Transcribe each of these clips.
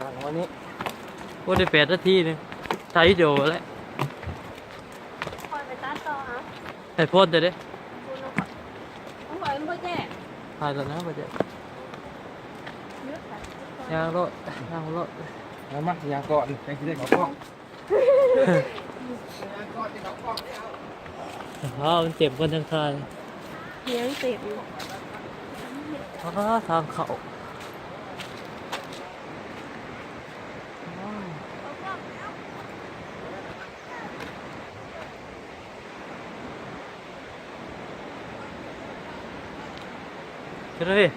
งวันนี้โอ้ได้8 นาทีนึงถ่ายวิดีโอแล้วคอยไปตัดต่อฮะถ่ายโพสต์เดี๋ยวดิคุณน้องคอยมันบ่แจ้งถ่ายตอนนั้นไปเดี๋ยวยืดค่ะยางรถยางรถแล้วมักยาก่อนยังคิดได้เขาป้องยาก่อนที่เขาป้องมันเจ็บคนทั้งทางเลี้ยงเต็มทางเขาไปเลย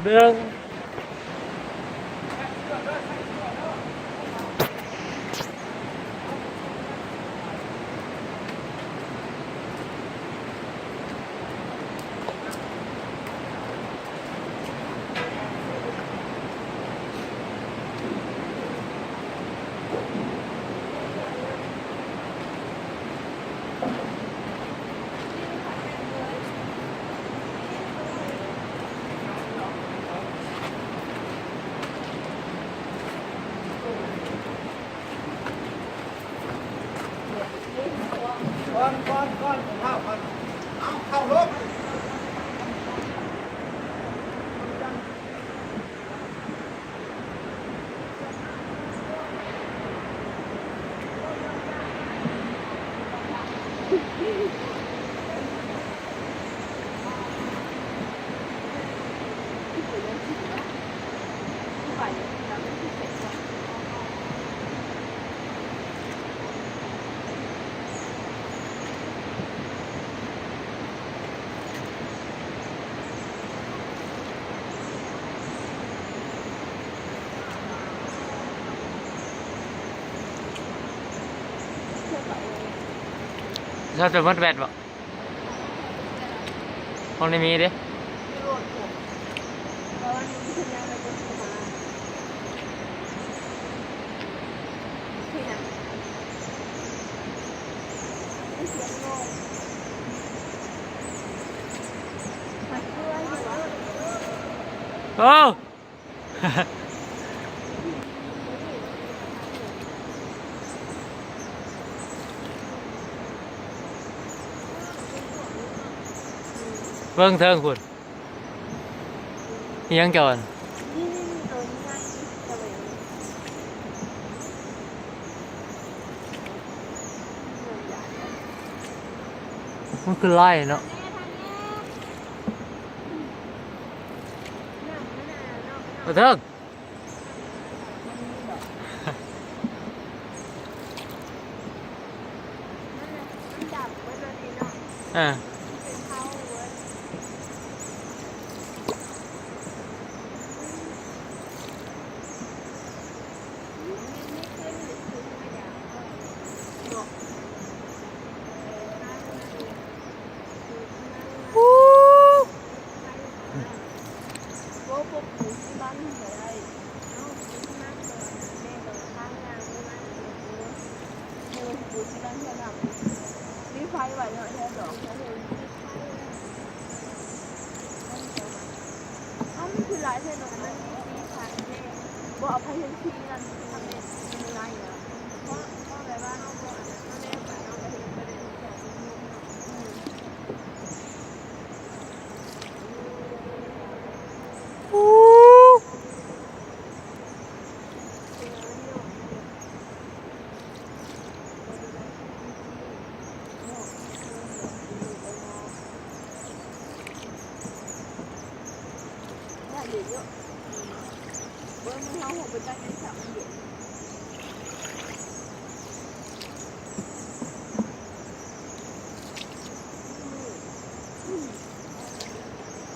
เรื่องก้อนเข้าก่อนเอาเข้าลบชอบจะมัดแบตบ่ห้องในมีดิโอ้เบิ่งเทิงคุณยังก่อนมันคือไล่เนาะเทิงอ่า ว่าพวกหมูที่บ้านทำอะไรเอาที่มากเลยแม่ก็ข้างล่างไม่มากเลยหมูที่บ้านจะทำมีไฟไว้เนาะแค่ดอกแค่เลยอ้าวมันคือหลายเส้นมันมีสีสันแน่บ่เอาไปเห็นทีนั่นทำเป็นมีไรอ่ะเพราะอะไรบ้างเอาบ่เอาแน่ไปเอาไปเห็นประเด็นของนุ่มเดี๋ยวเยอะเบิ้ลมันเอาหัวไปตั้งในสับเดี๋ยว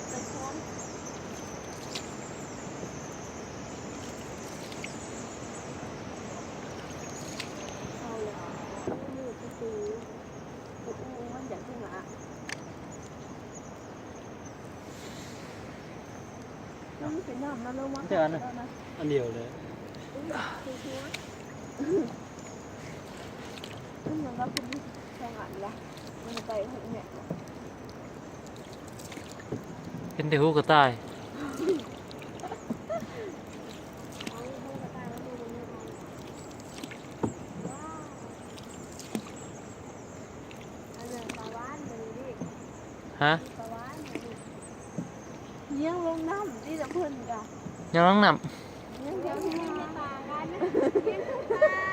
ไปพร้อมเอาเลยมือประตูมันอยากขึ้นมามันเป็นน้ำนะลูกมั้ง อันเดียวเลย มันเหมือนกับคุณแข่งอันละมันไปถึงเนี่ย เป็นแต่หูกระต่าย ฮะ เลี้ยงลงน้ำที่จะเพิ่นกะ ยังต้องน เลี้ยงเดี๋ยวที่ในป่ากันเลี้ยงทุกป่า